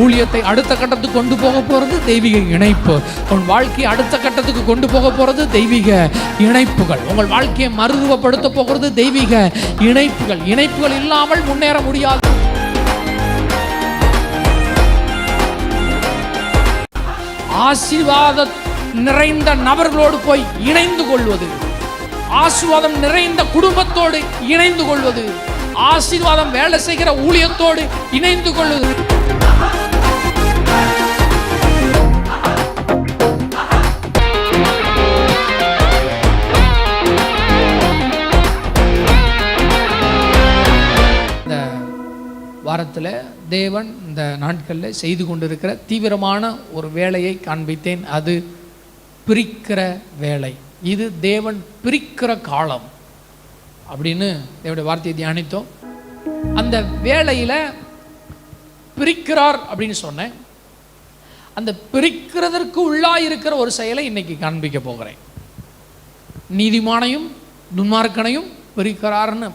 ஊழியத்தை அடுத்த கட்டத்துக்கு கொண்டு போக போகிறது தெய்வீக இணைப்பு. உன் வாழ்க்கையை அடுத்த கட்டத்துக்கு கொண்டு போக போகிறது தெய்வீக இணைப்புகள். உங்கள் வாழ்க்கையை மறுரூபப்படுத்த போகிறது தெய்வீக இணைப்புகள். இணைப்புகள் இல்லாமல் முன்னேற முடியாது. ஆசீர்வாதம் நிறைந்த நபர்களோடு போய் இணைந்து கொள்வது, ஆசீர்வாதம் நிறைந்த குடும்பத்தோடு இணைந்து கொள்வது, ஆசீர்வாதம் வேலை செய்கிற ஊழியத்தோடு இணைந்து கொள்வது. இந்த வாரத்தில் தேவன் இந்த நாட்களில் செய்து கொண்டிருக்கிற தீவிரமான ஒரு வேலையை காண்பித்தேன். அது பிரிக்கிற வேலை. இது தேவன் பிரிக்கிற காலம் அப்படின்னு தேவனுடைய வார்த்தையை தியானித்தோம். அந்த வேலையில் பிரிக்கிறார் அப்படின்னு சொன்னேன். அந்த பிரிக்கிறதற்கு உள்ளாக இருக்கிற ஒரு செயலை இன்னைக்கு காண்பிக்க போகிறேன். நீதிமானையும் துன்மார்க்கனையும் பிரிக்கிறார்னு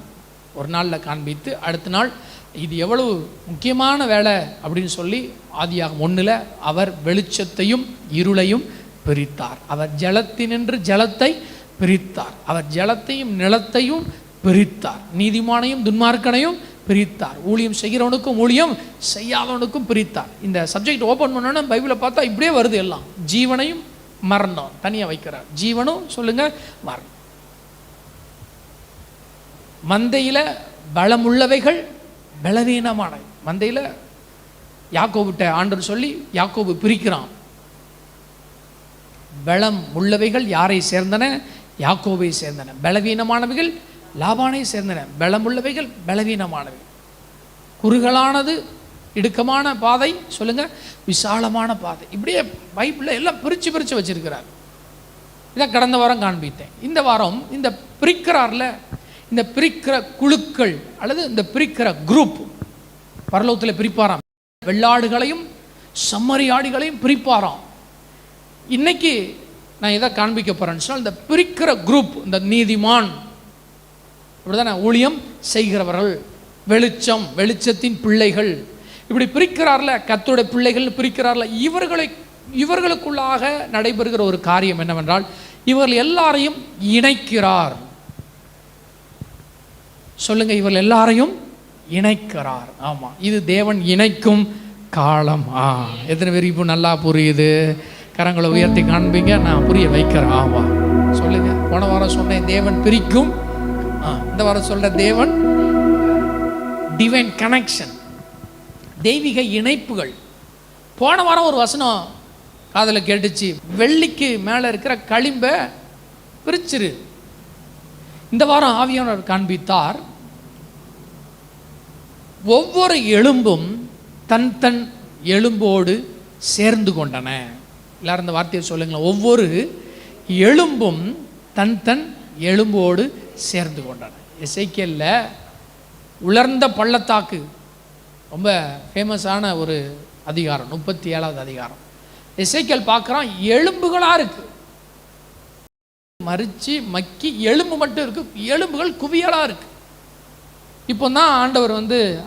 ஒரு நாளில் காண்பித்து, அடுத்த நாள் இது எவ்வளவு முக்கியமான வேலை அப்படின்னு சொல்லி ஆதியாகமம் 1 அவர் வெளிச்சத்தையும் இருளையும் பிரித்தார். அவர் ஜலத்தினின்று ஜலத்தை பிரித்தார். அவர் ஜலத்தையும் நிலத்தையும் பிரித்தார். நீதிமானையும் துன்மார்க்கனையும் பிரித்தார். ஊழியம் செய்கிறவனுக்கும் ஊழியம் செய்யாதவனுக்கும் பிரித்தார். இந்த சப்ஜெக்ட் ஓப்பன் பண்ணோன்னா பைபிளை பார்த்தா இப்படியே வருது எல்லாம். ஜீவனையும் மரணம் தனியாக வைக்கிறார். ஜீவனும் சொல்லுங்க, மரணம். மந்தையில் பலமுள்ளவைகள் பலவீனமான. மந்தையில் யாக்கோபுட்ட ஆண்டவர் சொல்லி யாக்கோபு பிரிக்கிறான். பலம் உள்ளவைகள் யாரை சேர்ந்தன? யாக்கோபை சேர்ந்தன. பலவீனமானவைகள் லாபானை சேர்ந்தன. பலமுள்ளவைகள் பலவீனமானவை. குறுகலானது இடுக்கமான பாதை சொல்லுங்க, விசாலமான பாதை. இப்படியே பைபிளில் எல்லாம் பிரித்து பிரித்து வச்சிருக்கிறார். இதை கடந்த வாரம் காண்பித்தேன். இந்த வாரம் இந்த பிரிக்கிறார்ல, இந்த பிரிக்கிற குழுக்கள் அல்லது இந்த பிரிக்கிற குரூப் பரலோகத்தில் பிரிப்பாராம். வெள்ளாடுகளையும் செம்மறியாடுகளையும் பிரிப்பாராம். இன்னைக்கு நான் இதை காண்பிக்க போறேன்னு சொன்னால், இந்த பிரிக்கிற குரூப், இந்த நீதிமான் இப்படிதானே, ஊழியம் செய்கிறவர்கள், வெளிச்சம், வெளிச்சத்தின் பிள்ளைகள், இப்படி பிரிக்கிறார்ல, கர்த்தருடைய பிள்ளைகள் பிரிக்கிறார்ல, இவர்களுக்குள்ளாக நடைபெறுகிற ஒரு காரியம் என்னவென்றால், இவர்கள் எல்லாரையும் இணைக்கிறார். சொல்லுங்க, இவர்கள் எல்லாரையும் இணைக்கிறார். ஆமா, இது தேவன் இணைக்கும் காலம். எத்தனை பேர் இப்போ நல்லா புரியுது? கரங்களை உயர்த்தி காண்பீங்க, நான் புரிய வைக்கிறேன். ஆமா சொல்லுங்க. போன வாரம் சொன்னேன் தேவன் பிரிக்கும். இந்த வாரம் சொல்ற தேவன் டிவைன் கனெக்ஷன், தெய்வீக இணைப்புகள். போன வாரம் ஒரு வசனம் காதில் கேட்டுச்சு, வெள்ளிக்கு மேலே இருக்கிற களிம்பை பிரிச்சிரு. இந்த வாரம் ஆவியானவர் காண்பித்தார், ஒவ்வொரு எலும்பும் தன் தன் எலும்போடு சேர்ந்து கொண்டன. எல்லாரும் இந்த வார்த்தையை சொல்லுங்களேன். ஒவ்வொரு எலும்பும் தன் தன் எலும்போடு சேர்ந்து கொண்டன. எசேக்கியேல்ல உலர்ந்த பள்ளத்தாக்கு ரொம்ப ஃபேமஸான ஒரு அதிகாரம், 37வது அதிகாரம். எசேக்கியேல் பார்க்குறான், எலும்புகளாக இருக்கு, மறிச்சு மக்கி எலும்பு மட்டும் இருக்கு, எலும்புகள் குவியலாக இருக்கு. இப்போ தான் ஆண்டவர்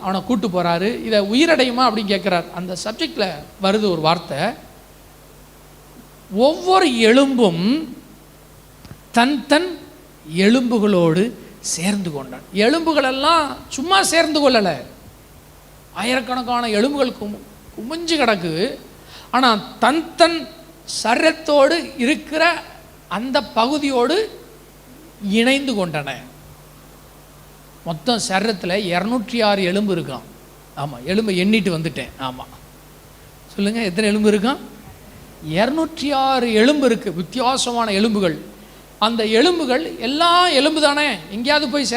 அவனை கூட்டு போறாரு. இதை உயிரடையுமா அப்படின்னு கேட்குறார். அந்த சப்ஜெக்ட்ல வருது ஒரு வார்த்தை, ஒவ்வொரு எலும்பும் தன் தன் எலும்புகளோடு சேர்ந்து கொண்டான். எலும்புகள் எல்லாம் சும்மா சேர்ந்து கொள்ளலை, ஆயிரக்கணக்கான எலும்புகள் குமிஞ்சு கிடக்கு. ஆனால் தன் தன் சரீரத்தோடு இருக்கிற அந்த பகுதியோடு இணைந்து கொண்டன. மொத்தம் சரீரத்தில் 206 எலும்பு இருக்கான். ஆமாம், எலும்பை எண்ணிட்டு வந்துட்டேன். ஆமாம் சொல்லுங்கள், எத்தனை எலும்பு இருக்கான்? 206 எலும்பு இருக்குது, வித்தியாசமான எலும்புகள். அந்த எலும்புகள் எல்லா எலும்பு தானே, எங்கேயாவது போய்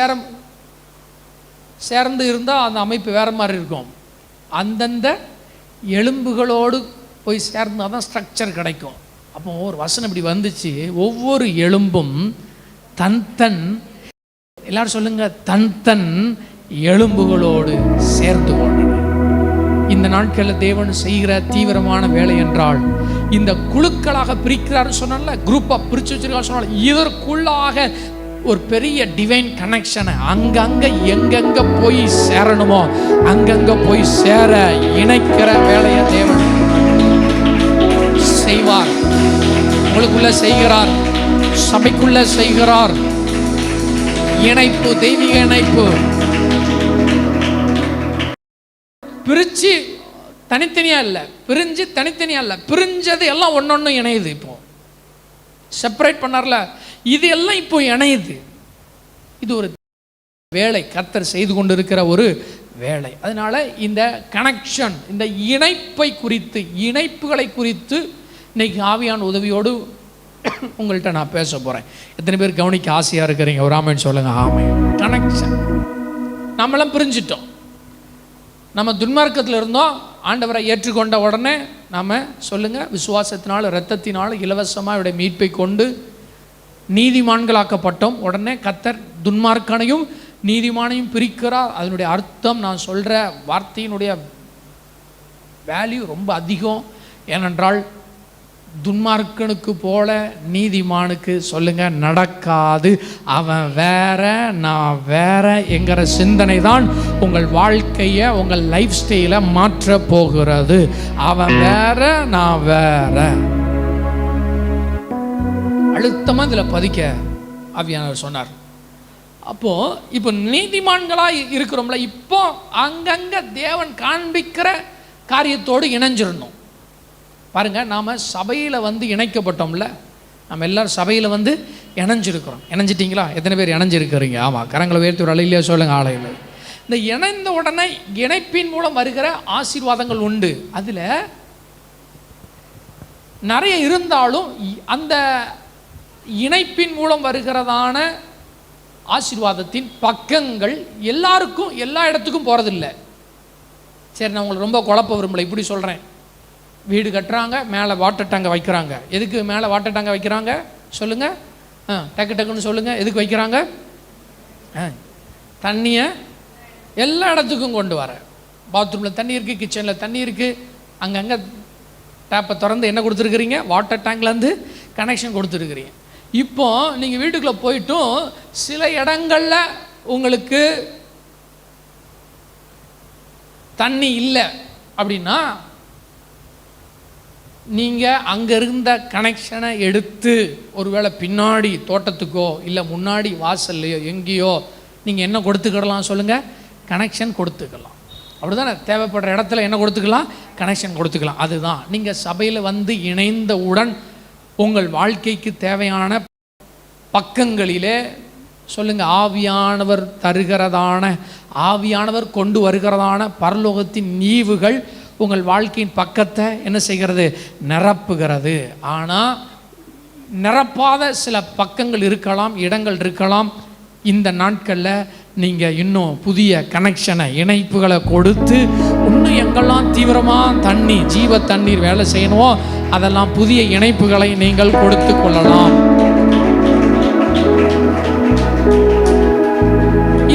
சேர்ந்து இருந்தால் அந்த அமைப்பு வேறு மாதிரி இருக்கும். அந்தந்த எலும்புகளோடு போய் சேர்ந்தால் தான் ஸ்ட்ரக்சர் கிடைக்கும். அப்போ ஒரு வசனம் இப்படி வந்துச்சு, ஒவ்வொரு எலும்பும் தன் தன், எல்லாரும் சொல்லுங்க, தன் தன் எலும்புகளோடு சேர்ந்து கொண்டன. இந்த நாட்களில் தேவன் செய்கிற தீவிரமான வேலை என்றால், இந்த குழுக்களாக பிரிக்கிறாருன்னு சொன்னால, குரூப்பாக பிரித்து வச்சிருக்காரு சொன்னால, இதற்குள்ளாக ஒரு பெரிய டிவைன் கனெக்ஷனை அங்கங்க எங்கெங்க போய் சேரணுமோ அங்கங்க போய் சேர இணைக்கிற வேலையை தேவன் செய்வார். உங்களுக்குள்ள செய்கிறார், சபைக்குள்ள செய்கிறார். இணைப்பு, தெய்வீக இணைப்பு. பிரிச்சு தனித்தனியா இல்ல, பிரிஞ்சு தனித்தனியா இல்ல, பிரிஞ்சது எல்லாம் ஒன்னொன்னு இணையுது. இப்போ செப்பரேட் பண்ணார்ல, இது எல்லாம் இப்போ இணையுது. இது ஒரு வேலை, கர்த்தர் செய்து கொண்டிருக்கிற ஒரு வேலை. அதனால இந்த கனெக்ஷன், இந்த இணைப்பை குறித்து, இணைப்புகளை குறித்து இன்னைக்கு ஆவியான உதவியோடு உங்கள்கிட்ட நான் பேச போறேன். எத்தனை பேர் கவனிக்க ஆசையா இருக்கிறீங்க? ஒரு ஆமென் சொல்லுங்க. ஆமென். கனெக்ஷன். நம்மளாம் பிரிஞ்சிட்டோம். நம்ம துன்மார்க்கத்தில் இருந்தோம். ஆண்டவரை ஏற்றுக்கொண்ட உடனே நாம் சொல்லுங்க, விசுவாசத்தினால் இரத்தத்தினால் இலவசமாக இவருடைய மீட்பை கொண்டு நீதிமான்களாக்கப்பட்டோம். உடனே கர்த்தர் துன்மார்க்கனையும் நீதிமானையும் பிரிக்கிறார். அதனுடைய அர்த்தம், நான் சொல்கிற வார்த்தையினுடைய வேல்யூ ரொம்ப அதிகம். ஏனென்றால் துன்மார்க்கனுக்கு போல நீதிமானுக்கு சொல்லுங்க நடக்காது. அவன் வேற நான் வேற என்கிற சிந்தனை தான் உங்கள் வாழ்க்கையை, உங்கள் லைஃப் ஸ்டைலை மாற்ற போகிறது. அவன் வேற நான் வேற. அழுத்தமாக இதில் பதிக்க ஆவியானவர் சொன்னார். அப்போ இப்போ நீதிமான்களாக இருக்கிறோம்ல, இப்போ அங்கங்க தேவன் காண்பிக்கிற காரியத்தோடு இணைஞ்சிடணும். பாருங்க, நாம் சபையில் வந்து இணைக்கப்பட்டோம்ல, நம்ம எல்லாரும் சபையில் வந்து இணைஞ்சிருக்கிறோம். இணைஞ்சிட்டிங்களா? எத்தனை பேர் இணைஞ்சிருக்கிறீங்க? ஆமாம், கரங்களை உயர்த்தி ஒரு அலையிலேயே சொல்லுங்கள். ஆலையில் இந்த இணைந்த உடனே இணைப்பின் மூலம் வருகிற ஆசீர்வாதங்கள் உண்டு. அதில் நிறைய இருந்தாலும் அந்த இணைப்பின் மூலம் வருகிறதான ஆசீர்வாதத்தின் பக்கங்கள் எல்லாருக்கும் எல்லா இடத்துக்கும் போகிறதில்லை. சரி, நான் உங்களை ரொம்ப குழப்ப விரும்பலை, இப்படி சொல்கிறேன். வீடு கட்டுறாங்க, மேலே வாட்டர் டேங்கை வைக்கிறாங்க. எதுக்கு மேலே வாட்டர் டேங்கை வைக்கிறாங்க சொல்லுங்கள்? டக்கு டக்குன்னு சொல்லுங்கள். எதுக்கு வைக்கிறாங்க? தண்ணியை எல்லா இடத்துக்கும் கொண்டு வர. பாத்ரூமில் தண்ணி இருக்குது, கிச்சனில் தண்ணி இருக்குது. அங்கங்கே டேப்பை திறந்து என்ன கொடுத்துருக்குறீங்க? Water டேங்க்லேருந்து connection கொடுத்துருக்குறீங்க. இப்போ நீங்கள் வீட்டுக்குள்ளே போயிட்டும் சில இடங்களில் உங்களுக்கு தண்ணி இல்லை அப்படின்னா, நீங்கள் அங்கே இருந்த கனெக்ஷனை எடுத்து ஒருவேளை பின்னாடி தோட்டத்துக்கோ இல்லை முன்னாடி வாசல்லையோ எங்கேயோ நீங்கள் என்ன கொடுத்துக்கிடலாம் சொல்லுங்கள்? கனெக்ஷன் கொடுத்துக்கலாம். அப்படி தானே? தேவைப்படுற இடத்துல என்ன கொடுத்துக்கலாம்? கனெக்ஷன் கொடுத்துக்கலாம். அதுதான் நீங்கள் சபையில் வந்து இணைந்தவுடன் உங்கள் வாழ்க்கைக்கு தேவையான பக்கங்களிலே சொல்லுங்கள், ஆவியானவர் தருகிறதான, ஆவியானவர் கொண்டு வருகிறதான பரலோகத்தின் ஈவுகள் உங்கள் வாழ்க்கையின் பக்கத்தை என்ன செய்கிறது? நிரப்புகிறது. ஆனால் நிரப்பாத சில பக்கங்கள் இருக்கலாம், இடங்கள் இருக்கலாம். இந்த நாட்களில் நீங்கள் இன்னும் புதிய கனெக்ஷனை, இணைப்புகளை கொடுத்து இன்னும் எங்கெல்லாம் தீவிரமாக தண்ணி, ஜீவ தண்ணீர் வேலை செய்யணுமோ அதெல்லாம் புதிய இணைப்புகளை நீங்கள் கொடுத்து கொள்ளலாம்.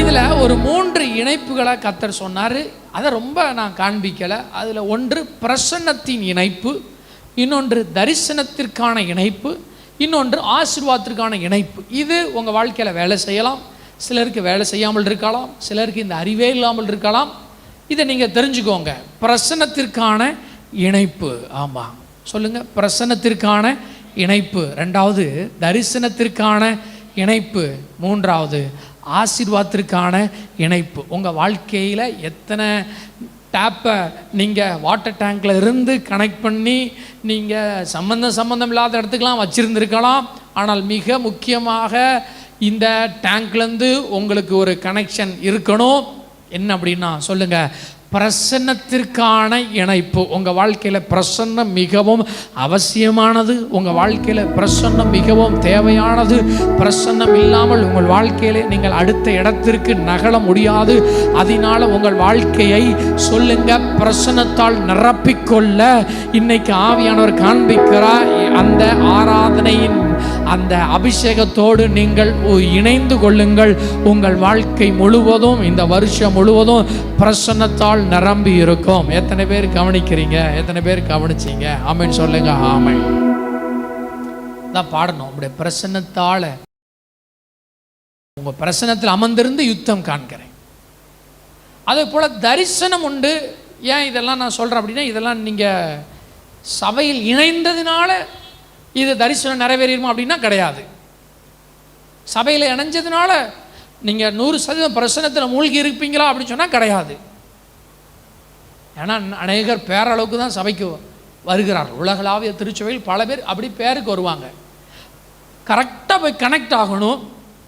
இதில் ஒரு 3 இணைப்புகளை கர்த்தர் சொன்னார். அதை ரொம்ப நான் காண்பிக்கலை. அதில் ஒன்று பிரசன்னத்தின் இணைப்பு, இன்னொன்று தரிசனத்திற்கான இணைப்பு, இன்னொன்று ஆசீர்வாதத்திற்கான இணைப்பு. இது உங்கள் வாழ்க்கையில் வேலை செய்யலாம். சிலருக்கு வேலை செய்யாமல் இருக்கலாம், சிலருக்கு இந்த அறிவே இல்லாமல் இருக்கலாம். இதை நீங்கள் தெரிஞ்சுக்கோங்க. பிரசன்னத்திற்கான இணைப்பு. ஆமாம் சொல்லுங்கள், பிரசன்னத்திற்கான இணைப்பு. 2வது தரிசனத்திற்கான இணைப்பு. 3வது ஆசீர்வாதத்திற்கான இணைப்பு. உங்கள் வாழ்க்கையில் எத்தனை டேப்பை நீங்கள் வாட்டர் டேங்கில் இருந்து கனெக்ட் பண்ணி நீங்கள் சம்பந்தம் இல்லாத இடத்துக்கெலாம் வச்சுருந்துருக்கலாம். ஆனால் மிக முக்கியமாக இந்த டேங்க்லேருந்து உங்களுக்கு ஒரு கனெக்ஷன் இருக்கணும். என்ன அப்படின்னா சொல்லுங்கள், பிரசன்னத்திற்கான இணைப்பு. உங்கள் வாழ்க்கையில் பிரசன்னம் மிகவும் அவசியமானது. உங்கள் வாழ்க்கையில் பிரசன்னம் மிகவும் தேவையானது. பிரசன்னம் இல்லாமல் உங்கள் வாழ்க்கையிலே நீங்கள் அடுத்த இடத்திற்கு நகர முடியாது. அதனால் உங்கள் வாழ்க்கையை சொல்லுங்க பிரசன்னத்தால் நிரப்பிக்கொள்ள இன்னைக்கு ஆவியானவர் காண்பிக்கிறார். அந்த ஆராதனையின் அந்த அபிஷேகத்தோடு நீங்கள் இணைந்து கொள்ளுங்கள். உங்கள் வாழ்க்கை முழுவதும், இந்த வருஷம் முழுவதும் பிரசன்னத்தால் நிரம்பி இருக்கும். எத்தனை பேர் கவனிக்கிறீங்க? எத்தனை பேர் கவனிச்சீங்க? ஆமென் சொல்லுங்க. ஆமென் தான் பாடணும். உங்களுடைய பிரசன்னத்தால உங்கள் பிரசனத்தில் அமர்ந்திருந்து யுத்தம் காண்கிறேன். அதே போல் தரிசனம் உண்டு. ஏன் இதெல்லாம் நான் சொல்கிறேன் அப்படின்னா, இதெல்லாம் நீங்கள் சபையில் இணைந்ததுனால இது தரிசனம் நிறைவேறிடுமா அப்படின்னா கிடையாது. சபையில் இணைஞ்சதுனால நீங்கள் 100% பிரசனத்தில் மூழ்கி இருப்பீங்களா அப்படின்னு சொன்னால் கிடையாது. ஏன்னா அநேகர் பேரளவுக்கு தான் சபைக்கு வருகிறார்கள். உலகளாவிய திருச்சபையில் பல பேர் அப்படி பேருக்கு வருவாங்க. கரெக்டாக போய் கனெக்ட் ஆகணும்.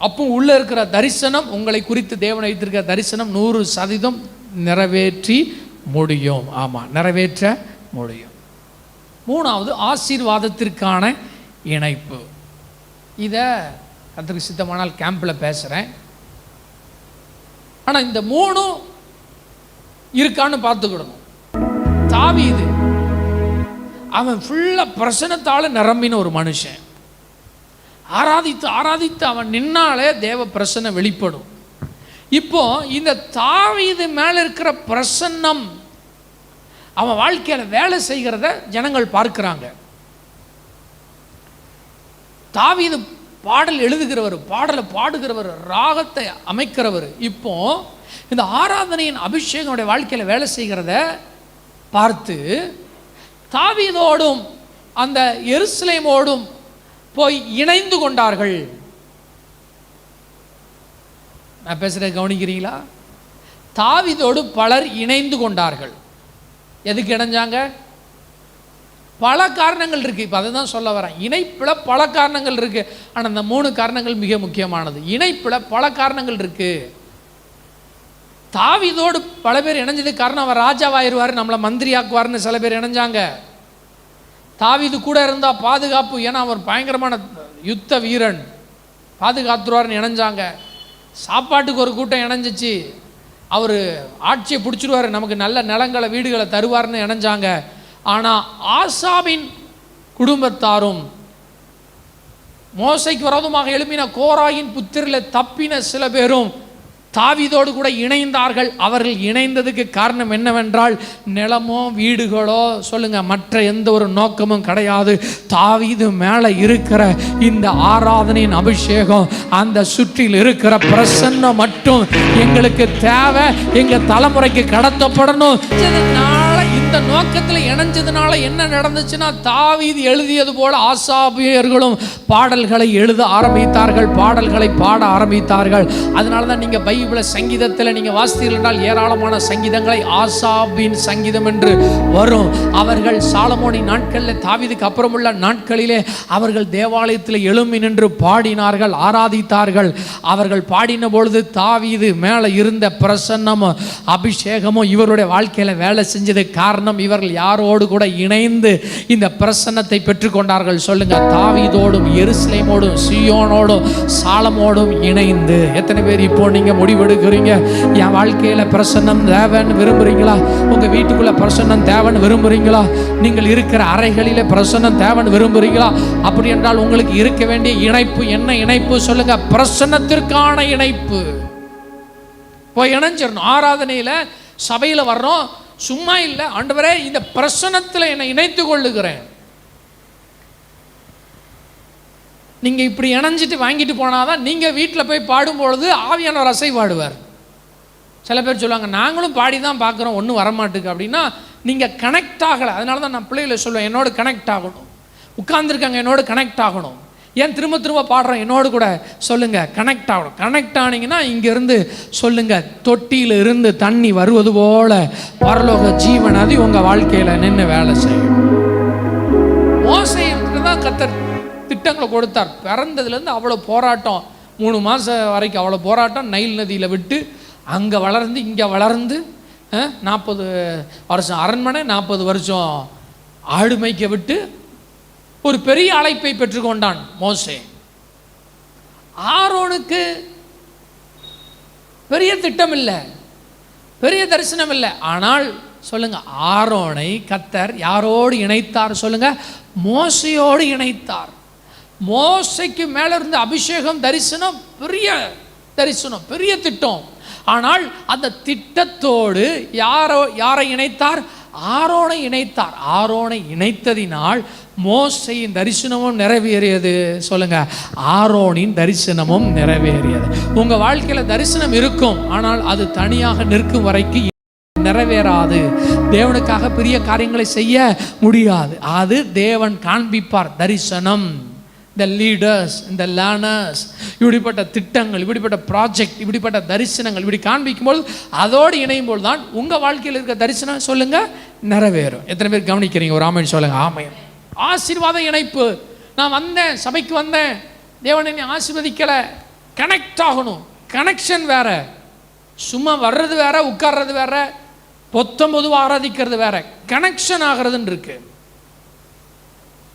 அப்போ உள்ளே இருக்கிற தரிசனம், உங்களை குறித்து தேவன் வைத்திருக்கிற தரிசனம் 100% நிறைவேற்றி முடியும். ஆமாம், நிறைவேற்ற முடியும். 3வது ஆசீர்வாதத்திற்கான இணைப்பு. இதை கர்த்தருக்கு சித்தமானால் கேம்பில் பேசுகிறேன். ஆனால் இந்த 3 இருக்கான்னு பார்த்துக்கிடணும். தாவீது அவன் ஃபுல்லாக பிரசனத்தால் நிரம்பின ஒரு மனுஷன். ஆராதித்து ஆராதித்து அவன் நின்னாலே தேவ பிரசன்னம் வெளிப்படும். இப்போ இந்த தாவீது மேலே இருக்கிற பிரசன்னம் அவன் வாழ்க்கையில் வேலை செய்கிறத ஜனங்கள் பார்க்கிறாங்க. தாவீது பாடல் எழுதுகிறவர், பாடலை பாடுகிறவர், ராகத்தை அமைக்கிறவர். இப்போ இந்த ஆராதனையின் அபிஷேகனுடைய வாழ்க்கையில் வேலை செய்கிறத பார்த்து தாவீதோடும் அந்த எருசலேமோடும் போய் இணைந்து கொண்டார்கள். நான் பேசுகிறத கவனிக்கிறீங்களா? தாவீதோடு பலர் இணைந்து கொண்டார்கள். எதுக்கு இணைஞ்சாங்க? பல காரணங்கள் இருக்குது. இப்போ அதை தான் சொல்ல வரேன். இணைப்பில் பல காரணங்கள் இருக்குது. ஆனால் இந்த 3 காரணங்கள் மிக முக்கியமானது. இணைப்பில் பல காரணங்கள் இருக்குது. தாவீதோடு பல பேர் இணைஞ்சதுக்கு காரணம் அவர் ராஜாவாயிருவார், நம்மளை மந்திரியாக்குவார்னு சில பேர் இணைஞ்சாங்க. தாவீது கூட இருந்தால் பாதுகாப்பு, ஏன்னா அவர் பயங்கரமான யுத்த வீரன், பாதுகாத்துருவார்னு இணைஞ்சாங்க. சாப்பாட்டுக்கு ஒரு கூட்டம் இணைஞ்சிச்சு, அவர் ஆட்சியை பிடிச்சிருவார், நமக்கு நல்ல நிலங்களை வீடுகளை தருவார்னு இணைஞ்சாங்க. ஆனால் ஆசாபின் குடும்பத்தாரும் மோசைக்கு விரோதமாக எழுப்பின கோராயின் புத்திரில் தப்பின சில பேரும் தாவீதோடு கூட இணைந்தார்கள். அவர்கள் இணைந்ததுக்கு காரணம் என்னவென்றால், நிலமோ வீடுகளோ சொல்லுங்க, மற்ற எந்த ஒரு நோக்கமும் கிடையாது. தாவீது மேலே இருக்கிற இந்த ஆராதனையின் அபிஷேகம், அந்த சுற்றில் இருக்கிற பிரசன்னம் மட்டும் எங்களுக்கு தேவை, எங்க தலைமுறைக்கு கடத்தப்படணும். இந்த நோக்கத்தில் இணைஞ்சதுனால என்ன நடந்துச்சுன்னா, தாவீது எழுதியது போல ஆசாபியர்களும் பாடல்களை எழுத ஆரம்பித்தார்கள், பாடல்களை பாட ஆரம்பித்தார்கள். அதனால தான் நீங்கள் பைபிள சங்கீதத்தில் நீங்கள் வாசித்தீர்கள் என்றால் ஏராளமான சங்கீதங்களை ஆசாபின் சங்கீதம் என்று வரும். அவர்கள் சாலமோனின் நாட்களில், தாவீதுக்கு அப்புறமுள்ள நாட்களிலே அவர்கள் தேவாலயத்தில் எழும்பி நின்று பாடினார்கள், ஆராதித்தார்கள். அவர்கள் பாடின பொழுது தாவீது மேலே இருந்த பிரசன்னமும் அபிஷேகமும் இவருடைய வாழ்க்கையில் வேலை செஞ்சது காரணம், இவர்கள் யாரோடு கூட இணைந்து இந்த பிரசன்னத்தை பெற்றுக்கொண்டார்கள். சொல்லுங்க, தாவீதோடும் எருசலேமோடும் சீயோனோடும் சாலமோடும் இணைந்து. எத்தனை பேர் இப்போ நீங்க முடிவெடுக்கிறீங்க, என் வாழ்க்கையில பிரசன்னம் தேவன் விரும்புறீங்களா? உங்க வீட்டுக்குள்ள பிரசன்னம் தேவன் விரும்புறீங்களா? நீங்கள் இருக்கிற அறைகளிலே பிரசன்னம் தேவன் விரும்புறீங்களா? அப்படி என்றால் உங்களுக்கு இருக்க வேண்டிய இணைப்பு என்ன இணைப்பு? சொல்லுங்க, பிரசன்னத்திற்கான இணைப்பு. போய் இணைஞ்சிடணும். ஆராதனையில சபையில வர்றோம், சும்மா இல்லை, ஆண்டவரே இந்த பிரசன்னத்தில் என்னை இணைத்து கொள்ளுகிறேன். நீங்கள் இப்படி இணைஞ்சிட்டு வாங்கிட்டு போனாதான் நீங்கள் வீட்டில் போய் பாடும்பொழுது ஆவியானவர் அசைவாடுவார். சில பேர் சொல்லுவாங்க, நாங்களும் பாடி தான் பார்க்குறோம், ஒன்றும் வரமாட்டுக்கு அப்படின்னா நீங்கள் கனெக்ட் ஆகலை. அதனால தான் நான் பிள்ளைகளை சொல்லுவேன், என்னோட கனெக்ட் ஆகணும். உட்கார்ந்துருக்காங்க, என்னோட கனெக்ட் ஆகணும். ஏன் திரும்ப திரும்ப பாடுறோம்? என்னோடு கூட சொல்லுங்கள், கனெக்ட் ஆகணும். கனெக்ட் ஆனீங்கன்னா இங்கேருந்து சொல்லுங்கள், தொட்டியில் இருந்து தண்ணி வருவது போல பரலோக ஜீவன் அது உங்கள் வாழ்க்கையில் நின்று வேலை செய்யும். மோசேக்கு தான் கர்த்தர் திட்டங்களை கொடுத்தார். பிறந்ததுலேருந்து அவ்வளோ போராட்டம், 3 மாதம் வரைக்கும் அவ்வளோ போராட்டம். நைல் நதியில் விட்டு அங்கே வளர்ந்து இங்கே வளர்ந்து 40 வருஷம் அரண்மனை, 40 வருஷம் ஆடு மேய்க்க விட்டு ஒரு பெரிய அழைப்பை பெற்றுக்கொண்டான் மோசே. ஆரோனுக்கு பெரிய திட்டம் இல்லை, பெரிய தரிசனம் இல்லை. ஆனால் சொல்லுங்க, ஆரோனை கர்த்தர் யாரோடு இணைத்தார்? சொல்லுங்க, மோசையோடு இணைத்தார். மோசைக்கு மேல இருந்த அபிஷேகம், தரிசனம், பெரிய தரிசனம், பெரிய திட்டம். ஆனால் அந்த திட்டத்தோடு யாரை இணைத்தார்? ஆரோனை இணைத்தார். ஆரோனை இணைத்ததினால் மோசையின் தரிசனமும் நிறைவேறியது. சொல்லுங்க, ஆரோனின் தரிசனமும் நிறைவேறியது. உங்க வாழ்க்கையில தரிசனம் இருக்கும், ஆனால் அது தனியாக நிற்கும் வரைக்கும் நிறைவேறாது. தேவனுக்காக பெரிய காரியங்களை செய்ய முடியாது. அது தேவன் காண்பிப்பார். தரிசனம், இந்த லீடர்ஸ், இந்த லேர்னர்ஸ், இப்படிப்பட்ட திட்டங்கள், இப்படிப்பட்ட ப்ராஜெக்ட், இப்படிப்பட்ட தரிசனங்கள் இப்படி காண்பிக்கும்போது அதோடு இணையும் போது தான் உங்கள் வாழ்க்கையில் இருக்க தரிசனம் சொல்லுங்க நிறைவேறும். எத்தனை பேர் கவனிக்கிறீங்க? ஒரு ஆமென் சொல்லுங்க. ஆமென். ஆசீர்வாத இணைப்பு. நான் வந்தேன், சபைக்கு வந்தேன், தேவன் என்னை ஆசீர்வதிக்கலை. கனெக்ட் ஆகணும். கனெக்ஷன் வேற, சும்மா வர்றது வேற, உட்கார்றது வேற, பொதுவாக ஆராதிக்கிறது வேற. கனெக்ஷன் ஆகிறதுன்னு இருக்கு,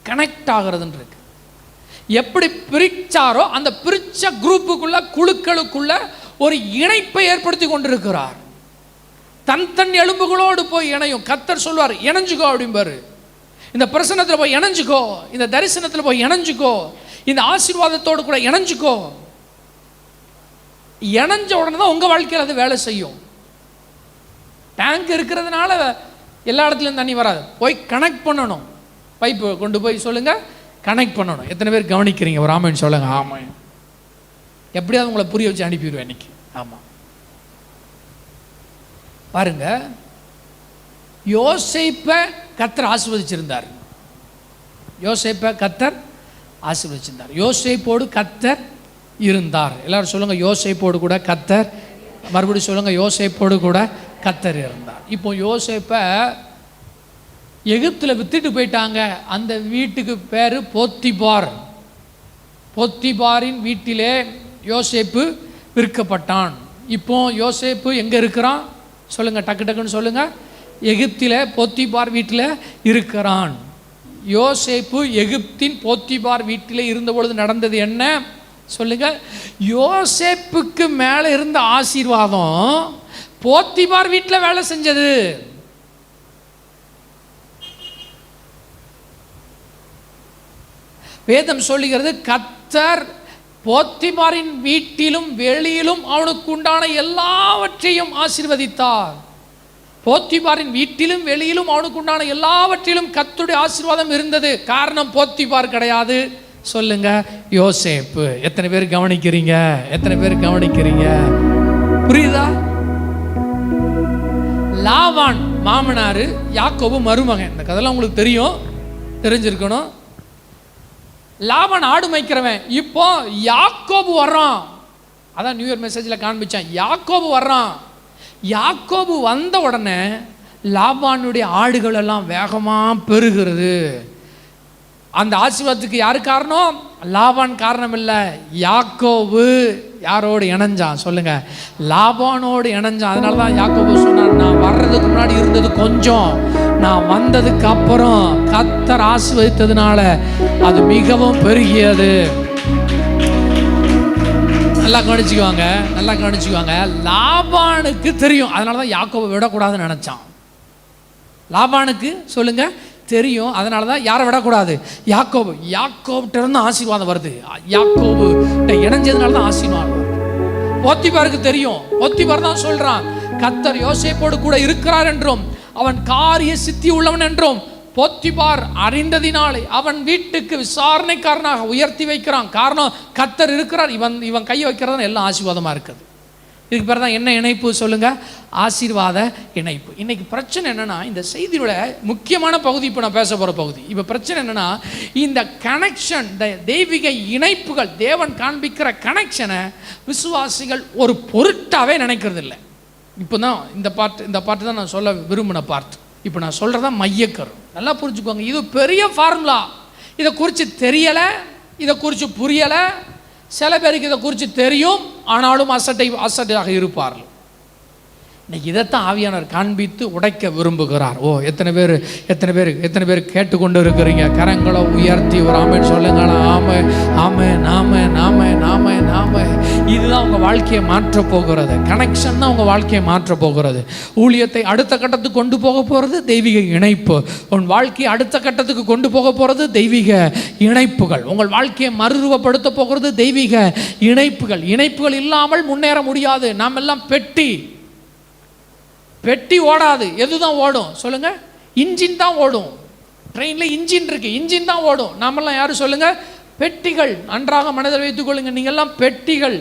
கனெக்ட் ஆகிறதுன்னு இருக்கு. எப்படி பிரிச்சாரோ அந்த பிரிச்ச குரூப்புக்குள்ள, குழுக்களுக்குள்ள ஒரு இணைப்பை ஏற்படுத்தி கொண்டிருக்கிறார். தன் எலும்புகளோடு போய் இணையும். கர்த்தர் சொல்வார், இணைஞ்சுக்கோ அப்படிம்பாரு. இந்த பிரசன்னத்தில் போய் இணைஞ்சுக்கோ, இந்த தரிசனத்தில் போய் இணைஞ்சுக்கோ, இந்த ஆசீர்வாதத்தோடு கூட இணைஞ்சுக்கோ. இணைஞ்ச உடனே தான் உங்கள் வாழ்க்கையில் அது வேலை செய்யும். டேங்க் இருக்கிறதுனால எல்லா இடத்துலையும் தண்ணி வராது. போய் கனெக்ட் பண்ணணும். பைப்பு கொண்டு போய் சொல்லுங்க, கனெக்ட் பண்ணணும். எத்தனை பேர் கவனிக்கிறீங்க? ஒரு ஆமென் சொல்லுங்க. ஆமாம். எப்படியாவது உங்களை புரிய வச்சு அனுப்பிடுவேன் இன்னைக்கு. ஆமாம். பாருங்க, யோசேப்பை கர்த்தர் ஆசீர்வதிச்சிருந்தார். யோசேப்பை கர்த்தர் ஆசீர்வதிச்சிருந்தார். யோசேப்போடு கர்த்தர் இருந்தார். எல்லாரும் சொல்லுங்க, யோசேப்போடு கூட கர்த்தர். மறுபடியும் சொல்லுங்க, யோசேப்போடு கூட கர்த்தர் இருந்தார். இப்போ யோசேப்பை எகிப்தில் வித்துட்டு போயிட்டாங்க. அந்த வீட்டுக்கு பேர் போத்திபார். போத்திபாரின் வீட்டிலே யோசேப்பு விற்கப்பட்டான். இப்போ யோசேப்பு எங்கே இருக்கிறான் சொல்லுங்க, டக்கு டக்குன்னு சொல்லுங்க. எகிப்தில் போத்திபார் வீட்டில் இருக்கிறான். யோசேப்பு எகிப்தின் போத்திபார் வீட்டில் இருந்த பொழுது நடந்தது என்ன சொல்லுங்க? யோசேப்புக்கு மேலே இருந்த ஆசீர்வாதம் போத்திபார் வீட்டில் வேலை செஞ்சது. வேதம் சொல்லுகிறது, கர்த்தர் போத்திபாரின் வீட்டிலும் வெளியிலும் அவனுக்கு உண்டான எல்லாவற்றையும் ஆசீர்வதித்தார். போத்திபாரின் வீட்டிலும் வெளியிலும் அவனுக்கு உண்டான எல்லாவற்றிலும் கர்த்தருடைய ஆசீர்வாதம் இருந்தது. காரணம் போத்திபார் கிடையாது, சொல்லுங்க, யோசேப்பு. எத்தனை பேர் கவனிக்கிறீங்க? எத்தனை பேர் கவனிக்கிறீங்க? புரியுதா? லாபான் மாமனாரு, யாக்கோபு மருமகன். இந்த கதையெல்லாம் உங்களுக்கு தெரியும், தெரிஞ்சிருக்கணும். லாபான் ஆடு மேய்க்கிறவன். இப்போ யாக்கோபு வர்றான். அதான் நியூ இயர் மெசேஜில் காண்பிச்சான். யாக்கோபு வர்றான். யாக்கோபு வந்த உடனே லாபானுடைய ஆடுகள் எல்லாம் வேகமாக பெருகிறது. அந்த ஆசீர்வாதத்துக்கு யாரு காரணம்? லாபான் காரணம் இல்லை, யாக்கோபு யாரோடு இணைஞ்சான் சொல்லுங்க? லாபானோடு இணைஞ்சான். அதனால தான் யாக்கோபு சொன்னான், நான் வர்றதுக்கு முன்னாடி இருந்தது கொஞ்சம், நான் வந்ததுக்கு அப்புறம் கர்த்தர் ஆசீர்வதித்ததுனால அது மிகவும் பெருகியது. நல்லா கவனிச்சுக்குவாங்க, நல்லா கவனிச்சுக்குவாங்க. லாபானுக்கு தெரியும், அதனால தான் யாக்கோபை விடக்கூடாதுன்னு நினைச்சான். லாபானுக்கு சொல்லுங்க தெரியும், அதனால தான் யாரை விடக்கூடாது? யாக்கோபு. யாக்கோபிட்ட இருந்து ஆசீர்வாதம் வருது. யாக்கோபு இணைஞ்சதுனால தான் ஆசீர்வாதம் வருது. போத்திபாருக்கு தெரியும். போத்திபார் தான் சொல்றான், கர்த்தர் யோசேப்போடு கூட இருக்கிறார் என்றும் அவன் காரிய சித்தி உள்ளவன் என்றும் போத்திபார் அறிந்ததினாலே அவன் வீட்டுக்கு விசாரணைக்காரனாக உயர்த்தி வைக்கிறான். காரணம், கர்த்தர் இருக்கிறார். இவன் கையை வைக்கிறது எல்லாம் ஆசீர்வாதமா இருக்குது. இதுக்கு பேர் தான் என்ன இணைப்பு சொல்லுங்க? ஆசீர்வாத இணைப்பு. இன்னைக்கு பிரச்சனை என்னன்னா, இந்த செய்தியோட முக்கியமான பகுதி இப்போ நான் பேச போகிற பகுதி. இப்போ பிரச்சனை என்னன்னா, இந்த கனெக்ஷன், இந்த தெய்வீக இணைப்புகள், தேவன் காண்பிக்கிற கனெக்ஷனை விசுவாசிகள் ஒரு பொருட்டாவே நினைக்கிறது இல்லை. இப்போ தான் இந்த பாட்டு தான் நான் சொல்ல விரும்பின பார்ட். இப்போ நான் சொல்கிறதா மையக்கரு. நல்லா புரிஞ்சுக்கோங்க. இது பெரிய ஃபார்முலா. இதை குறித்து தெரியலை, இதை குறித்து புரியலை. சில பேருக்கு இதை குறித்து தெரியும், ஆனாலும் அசட்டையாக இருப்பார்கள். இன்னைக்கு இதைத்தான் ஆவியானவர் காண்பித்து உடைக்க விரும்புகிறார். ஓ, எத்தனை பேர் கேட்டுக்கொண்டு இருக்கிறீங்க? கரங்களை உயர்த்தி ஒரு ஆமென் சொல்லுங்களா? ஆமே, ஆமே, நாம நாம நாம நாம. இதுதான் உங்கள் வாழ்க்கையை மாற்ற போகிறது. கனெக்ஷன் தான் உங்கள் வாழ்க்கையை மாற்ற போகிறது. ஊழியத்தை அடுத்த கட்டத்துக்கு கொண்டு போக போகிறது தெய்வீக இணைப்பு. உன் வாழ்க்கையை அடுத்த கட்டத்துக்கு கொண்டு போக போகிறது தெய்வீக இணைப்புகள். உங்கள் வாழ்க்கையை மறுரூபப்படுத்த போகிறது தெய்வீக இணைப்புகள். இணைப்புகள் இல்லாமல் முன்னேற முடியாது. நாம் எல்லாம் பெட்டி ஓடாது. எதுதான் ஓடும் சொல்லுங்க? இன்ஜின் தான் ஓடும். ட்ரெயினில் இன்ஜின் இருக்கு, இன்ஜின் தான் ஓடும். நாமெல்லாம் யாரும் சொல்லுங்க? பெட்டிகள். நன்றாக மனதில் வைத்துக் கொள்ளுங்க, நீங்கள்லாம் பெட்டிகள்.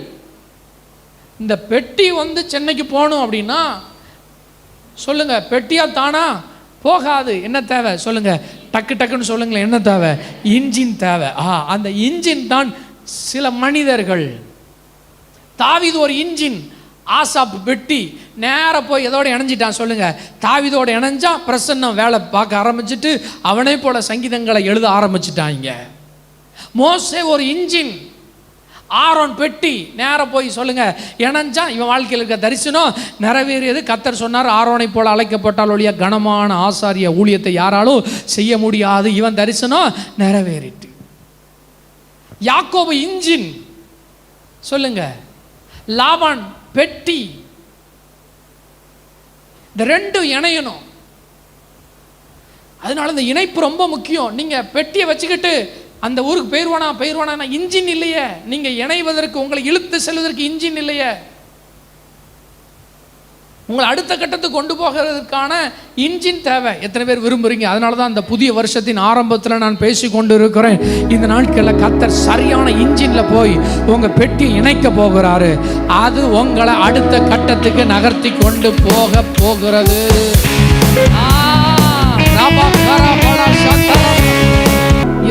இந்த பெட்டி சென்னைக்கு போகணும் அப்படின்னா சொல்லுங்க, பெட்டியா தானா போகாது. என்ன தேவை சொல்லுங்க? டக்கு டக்குன்னு சொல்லுங்களேன், என்ன தேவை? இன்ஜின் தேவை. அந்த இன்ஜின் தான் சில மனிதர்கள். தாவீது ஒரு இன்ஜின், ஆசாப் பெட்டி. நேர போய் எதோட இணைஞ்சிட்டான் சொல்லுங்க? தாவீதோட இணைஞ்சா பிரசன்னம் வேலை பார்க்க ஆரம்பிச்சுட்டு அவனை போல சங்கீதங்களை எழுத ஆரம்பிச்சுட்டாங்க. மோசே ஒரு இன்ஜின், ஆரோன் பெட்டி. நேர போய் சொல்லுங்க இணைஞ்சா இவன் வாழ்க்கையில் இருக்க தரிசனம் நிறைவேறியது. கர்த்தர் சொன்னார், ஆரோனை போல அழைக்கப்பட்டால் ஒழிய கனமான ஆசாரிய ஊழியத்தை யாராலும் செய்ய முடியாது. இவன் தரிசனம் நிறைவேறிட்டு. யாக்கோபு இன்ஜின் சொல்லுங்க, லாபான் பெட்டி. இந்த ரெண்டும் இணையணும். அதனால இந்த இணைப்பு ரொம்ப முக்கியம். நீங்க பெட்டியை வச்சுக்கிட்டு அந்த ஊருக்கு பெயர்வானா இன்ஜின் இல்லையே. நீங்க இணைவதற்கு, உங்களை இழுத்து செல்வதற்கு இன்ஜின் இல்லையே. உங்களை அடுத்த கட்டத்துக்கு கொண்டு போகிறதுக்கான இன்ஜின் தேவை. எத்தனை பேர் விரும்புறீங்க? அதனால தான் அந்த புதிய வருஷத்தின் ஆரம்பத்தில் நான் பேசி கொண்டு இருக்கிறேன். இந்த நாட்களில் கர்த்தர் சரியான இன்ஜின்ல போய் உங்க பெட்டி இணைக்க போகிறாரு. அது உங்களை அடுத்த கட்டத்துக்கு நகர்த்தி கொண்டு போக போகிறது.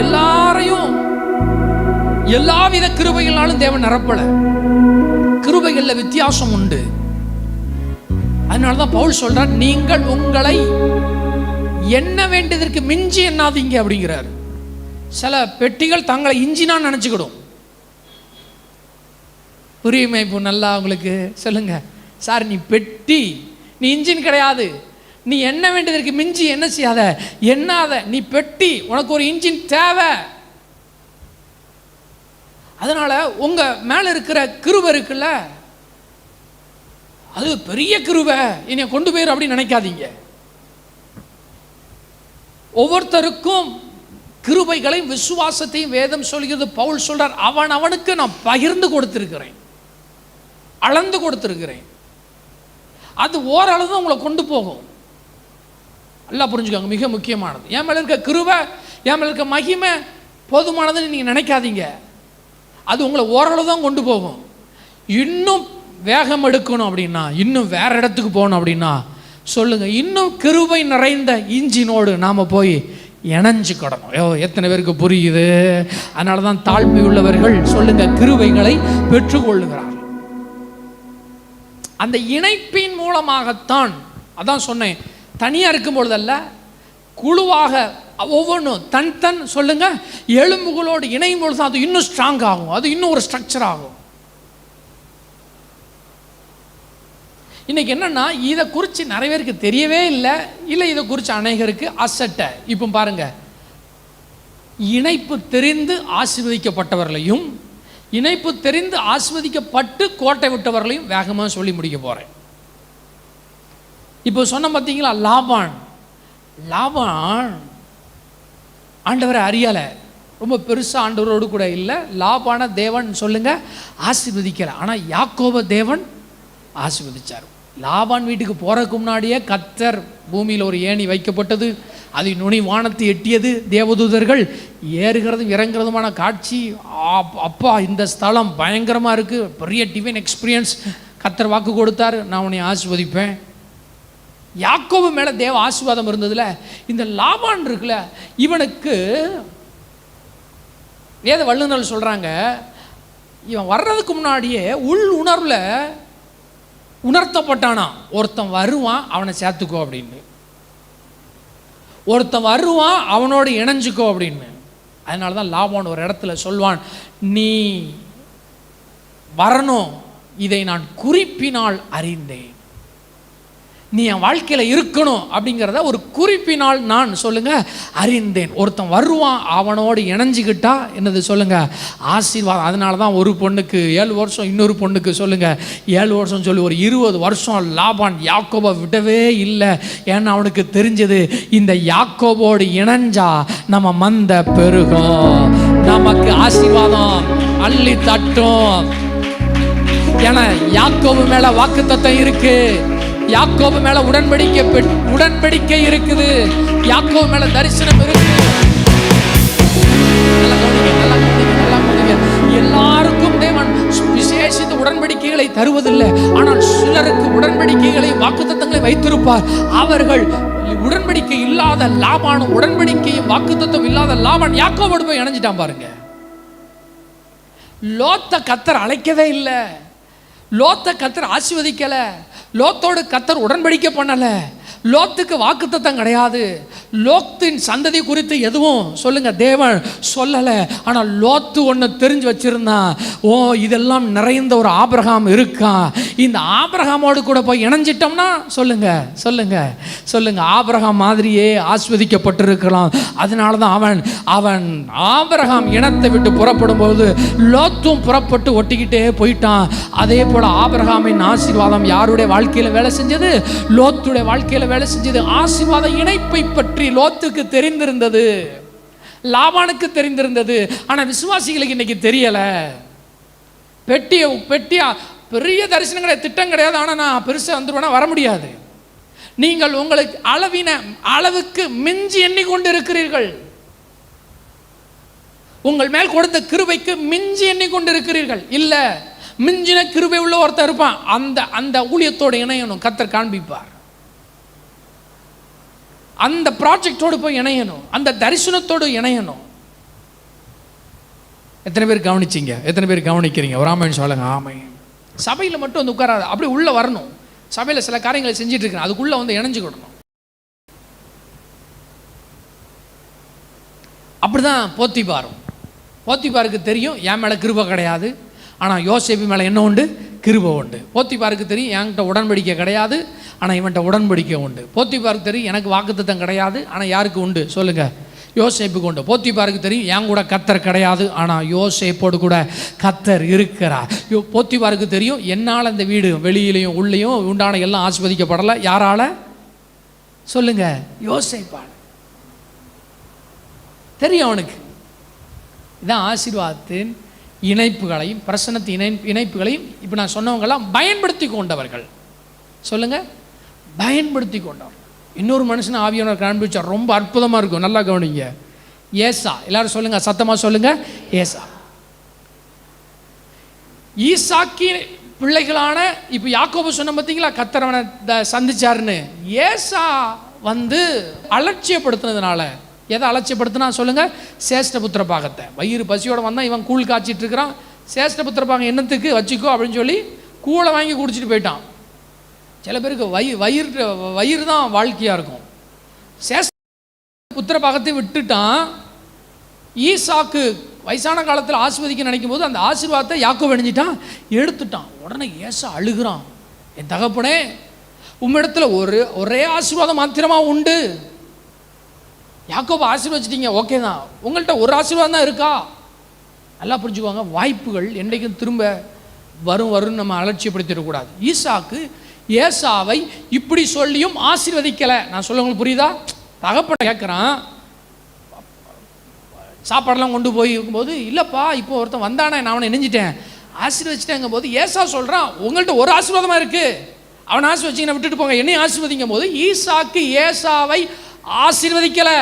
எல்லாரையும் எல்லாவித கிருபைகளாலும் தேவன் நிரப்பல. கிருபைகள்ல வித்தியாசம் உண்டு. அதனாலதான் பவுல் சொல்றார், நீங்கள் உங்களை என்ன வேண்டியதற்கு மிஞ்சி எண்ணாதீங்க அப்படிங்கிறார். சில பெட்டிகள் தங்களை இன்ஜினா நினைச்சுக்கிடும். புரியுமே இப்போ நல்லா உங்களுக்கு? சொல்லுங்க சார், நீ பெட்டி, நீ இன்ஜின் கிடையாது. நீ என்ன வேண்டியதற்கு மிஞ்சி என்ன செய்யாத, எண்ணாத. நீ பெட்டி, உனக்கு ஒரு இன்ஜின் தேவை. அதனால உங்க மேல இருக்கிற கிருபை இருக்குல்ல, அது பெரிய கிருபை, என்னை கொண்டு போயிரு அப்படின்னு நினைக்காதீங்க. ஒவ்வொருத்தருக்கும் கிருபைகளையும் விசுவாசத்தையும் வேதம் சொல்கிறது. பவுல் சொல்றார், அவனுக்கு நான் பகிர்ந்து கொடுத்திருக்கிறேன், அளந்து கொடுத்திருக்கிறேன். அது ஓரளவு தான் உங்களை கொண்டு போகும். நல்லா புரிஞ்சுக்கோங்க, மிக முக்கியமானது. என் மேல இருக்க கிருபை, என் மேல இருக்க மகிமை போதுமானதுன்னு நீங்க நினைக்காதீங்க. அது உங்களை ஓரளவு தான் கொண்டு போகும். இன்னும் வேகம் எடுக்கணும் அப்படின்னா, இன்னும் வேற இடத்துக்கு போகணும் அப்படின்னா சொல்லுங்க, இன்னும் கிருபை நிறைந்த இன்ஜினோடு நாம போய் இணைஞ்சுக்கிடணும். எத்தனை பேருக்கு புரியுது? அதனால தான் தாழ்மை உள்ளவர்கள் சொல்லுங்க கிருபைகளை பெற்றுக்கொள்ளுகிறார்கள். அந்த இணைப்பின் மூலமாகத்தான், அதான் சொன்னேன், தனியா இருக்கும் பொழுதல்ல, குழுவாக ஒவ்வொன்றும் தன் சொல்லுங்க எலும்புகளோடு இணையும் பொழுது அது இன்னும் ஸ்ட்ராங் ஆகும், அது இன்னும் ஒரு ஸ்ட்ரக்சர் ஆகும். இன்னைக்கு என்னன்னா, இதை குறித்து நிறைய பேருக்கு தெரியவே இல்லை, இதை குறித்து அநேகருக்கு அசட்டை. இப்போ பாருங்க, இணைப்பு தெரிந்து ஆசீர்வதிக்கப்பட்டவர்களையும் இணைப்பு தெரிந்து ஆசீர்வதிக்கப்பட்டு கோட்டை விட்டவர்களையும் வேகமாக சொல்லி முடிக்க போறேன். இப்போ சொன்ன பார்த்தீங்களா, லாபான் ஆண்டவரை அறியல, ரொம்ப பெருசா ஆண்டவரோடு கூட இல்லை. லாபான தேவன் சொல்லுங்க ஆசீர்வதிக்கல, ஆனா யாக்கோப தேவன் ஆசீர்வதிச்சார். லாபான் வீட்டுக்கு போறதுக்கு முன்னாடியே கர்த்தர் பூமியில் ஒரு ஏணி வைக்கப்பட்டது, அது நுனி வானத்தை எட்டியது, தேவதூதர்கள் ஏறுகிறதும் இறங்குறதுமான காட்சி. அப்பா, இந்த ஸ்தலம் பயங்கரமா இருக்கு, பெரிய டிவைன் எக்ஸ்பீரியன்ஸ். கர்த்தர் வாக்கு கொடுத்தாரு, நான் உன்னை ஆசீர்வதிப்பேன். யாக்கோபு மேல தேவ ஆசீர்வாதம் இருந்ததுல, இந்த லாபான் இருக்குல்ல, இவனுக்கு வேத வல்லுநர்கள் சொல்றாங்க, இவன் வர்றதுக்கு முன்னாடியே உள் உணர்வுல உணர்த்தப்பட்டானா, ஒருத்தன் வருவான் அவனை சேர்த்துக்கோ அப்படின்னு, ஒருத்தன் வருவான் அவனோடு இணைஞ்சுக்கோ அப்படின்னு. அதனால தான் லாபான் ஒரு இடத்துல சொல்வான், நீ வரணும், இதை நான் குறிப்பினால் அறிந்தேன். நீ என் வாழ்க்கையில் இருக்கணும் அப்படிங்கிறத ஒரு குறிப்பினால் நான் சொல்லுங்க அறிந்தேன். ஒருத்தன் வருவான், அவனோடு இணைஞ்சிக்கிட்டா என்னது சொல்லுங்க ஆசீர்வாதம். அதனால தான் ஒரு பொண்ணுக்கு 7 வருஷம், இன்னொரு பொண்ணுக்கு சொல்லுங்க 7 வருஷம் சொல்லி ஒரு 20 வருஷம் லாபான் யாக்கோபை விடவே இல்லை. ஏன்னா அவனுக்கு தெரிஞ்சது, இந்த யாக்கோபோடு இணைஞ்சா நம்ம மந்த பெருகும், நமக்கு ஆசீர்வாதம் அள்ளி தட்டும். ஏன்னா யாக்கோபு மேல வாக்குத்தத்தம் இருக்கு, யாக்கோபு மேல உடன்படிக்கை இருக்குது. யாக்கோபு மேல தரிசனம் இருக்கு. எல்லாருக்கும் தேவன் விசேஷித்த உடன்படிக்கைகளை தருவதில்லை. ஆனால் சிலருக்கு உடன்படிக்கைகளை வாக்குத்தத்தங்களை வைத்திருப்பார். அவர்கள் உடன்படிக்கை இல்லாத லாபானும் உடன்படிக்கையும் வாக்குத்தத்தம் இல்லாத லாபான் யாக்கோபோடு போய் இணைஞ்சிட்டான் பாருங்க. லோத்தை கர்த்தர் அழைக்கவே இல்லை. லோத்தை கர்த்தர் ஆசீர்வதிக்கல. லோத்தோடு கர்த்தர் உடன்படிக்கை பண்ணல. லோத்துக்கு வாக்குத்தத்தம் கிடையாது. லோத்தின் சந்ததி குறித்து எதுவும் சொல்லுங்க தேவன் சொல்லல. ஆனால் லோத்து ஒன்று தெரிஞ்சு வச்சிருந்தான். ஓ, இதெல்லாம் நிறைந்த ஒரு ஆபிரகாம் இருக்கான். இந்த ஆபிரகாமோடு கூட போய் இணைஞ்சிட்டோம்னா சொல்லுங்க சொல்லுங்க சொல்லுங்க ஆபிரகாம் மாதிரியே ஆஸ்வதிக்கப்பட்டிருக்கலாம். அதனால தான் அவன் ஆபிரகாம் இனத்தை விட்டு புறப்படும் போது லோத்தும் புறப்பட்டு ஒட்டிக்கிட்டே போயிட்டான். அதே போல ஆபிரகாமின் ஆசீர்வாதம் யாருடைய வாழ்க்கையில வேலை செஞ்சது? லோத்துடைய வாழ்க்கையில வேலை செஞ்சது. ஆசீர்வாத இணைப்பை பற்றி லோத்துக்கு தெரிந்திருந்தது, லாபானுக்கு தெரிந்திருந்தது. ஆனா விசுவாசிகளுக்கு இன்னைக்கு தெரியல. பெட்டியா பெரிய தரிசனங்களை திட்டம் கிடையாது. ஆனா நான் பெருசா வந்துருவேனா வர முடியாது. நீங்கள் உங்களுக்கு அளவுக்கு மிஞ்சி எண்ணிக்கொண்டு இருக்கிறீர்கள். உங்கள் மேல் கொடுத்த கிருபைக்கு மிஞ்சி எண்ணிக்கொண்டு இருக்கிறீர்கள். இல்ல, மிஞ்சின கிருபை உள்ள ஒருத்தர் இருப்பான். அந்த ஊழியத்தோடு இணையணும். கர்த்தர் காண்பிப்பார். அந்த ப்ராஜெக்டோடு போய் இணையணும். அந்த தரிசனத்தோடு இணையணும். எத்தனை பேர் கவனிச்சிங்க? எத்தனை பேர் கவனிக்கிறீங்க? ஒரு ஆமைன்னு சொல்லுங்க. ஆமை. சபையில் மட்டும் வந்து உட்காராது, அப்படி உள்ள வரணும். சபையில் சில காரியங்களை செஞ்சுட்டு இருக்கேன், அதுக்குள்ள வந்து இணைஞ்சுக்கிடணும். அப்படிதான் போத்திபாருக்கு தெரியும் என் மேலே கிருபை கிடையாது. ஆனால் யோசேப்பு மேலே என்ன உண்டு? கிருபை உண்டு. போத்திபாருக்கு தெரியும் என்கிட்ட உடன்படிக்கை கிடையாது, ஆனால் இவன்கிட்ட உடன்படிக்கை உண்டு. போத்திபாருக்கு தெரியும் எனக்கு வாக்குத்தத்தம் கிடையாது, ஆனால் யாருக்கு உண்டு? சொல்லுங்க, யோசேப்புக்கு உண்டு. போத்திபாருக்கு தெரியும் என் கூட கர்த்தர் கிடையாது, ஆனால் யோசேப்போடு கூட கர்த்தர் இருக்கிறார். போத்திபாருக்கு தெரியும் என்னால் இந்த வீடு வெளியிலையும் உள்ளேயும் உண்டான எல்லாம் ஆஸ்வதிக்கப்படலை. யாரால? சொல்லுங்க, யோசேப்பால் தெரியும் அவனுக்கு. இதான் ஆசீர்வாதத்தின் இணைப்புகளையும் பிரசன்னத்தின் இணைப்புகளையும் இப்போ நான் சொன்னவங்கெல்லாம் பயன்படுத்தி கொண்டவர்கள். சொல்லுங்க, பயன்படுத்தி கொண்டவர். இன்னொரு மனுஷன் ஆவியானவர் காண்பிச்சா ரொம்ப அற்புதமாக இருக்கும். நல்லா கவனிங்க. ஏசா. எல்லாரும் சொல்லுங்க, சத்தமாக சொல்லுங்க. ஏசா. ஈசாக்கி பிள்ளைகளான இப்போ யாக்கோபு சொன்ன பார்த்தீங்களா, கர்த்தர் சந்திச்சாருன்னு. ஏசா வந்து அலட்சியப்படுத்தினதுனால, எதை அலட்சியப்படுத்தினா சொல்லுங்க? சேஷ்டபுத்திர பாகத்தை. வயிறு பசியோட வந்தால் இவன் கூழ் காய்ச்சிட்டு இருக்கிறான். சேஷ்டபுத்திர பாகம் என்னத்துக்கு வச்சுக்கோ அப்படின்னு சொல்லி கூழை வாங்கி குடிச்சிட்டு போயிட்டான். சில பேருக்கு வயிறு தான் வாழ்க்கையாக இருக்கும். புத்திர பாகத்தை விட்டுட்டான். ஈசாக்கு வயசான காலத்தில் ஆசீர்வதிக்க நினைக்கும் போது அந்த ஆசீர்வாதத்தை யாக்கோபு அணிஞ்சிட்டான், எடுத்துட்டான். உடனே ஏசா அழுகிறான், என் தகப்பனே உம்மிடத்துல ஒரே ஆசீர்வாதம் மாத்திரமா உண்டு. யாக்கோபு ஆசீர்வதிச்சிட்டீங்க, ஓகே தான். உங்கள்கிட்ட ஒரு ஆசீர்வாதம் தான் இருக்கா? நல்லா புரிஞ்சுக்குவாங்க. வாய்ப்புகள் என்றைக்கும் திரும்ப வரும்னு நம்ம அலட்சியப்படுத்திடக்கூடாது. ஈசாக்கு ஏசாவை இப்படி சொல்லியும் ஆசீர்வதிக்கலை. நான் சொல்ல உங்களுக்கு புரியுதா? தகப்பனை கேட்குறான், சாப்பாடெல்லாம் கொண்டு போய் இருக்கும்போது, இல்லைப்பா இப்போ ஒருத்தன் வந்தானே நான் அவனை இணைஞ்சிட்டேன் ஆசீர்வதிச்சிட்டேங்கும் போது ஏசா சொல்கிறான், உங்கள்கிட்ட ஒரு ஆசீர்வாதமாக இருக்குது, அவனை ஆசீர்வதிச்சிங்கன்னா விட்டுட்டு போங்க, என்னையும் ஆசீர்வதிக்கும் போது ஈசாக்கு ஏசாவை ஆசீர்வதிக்கலை.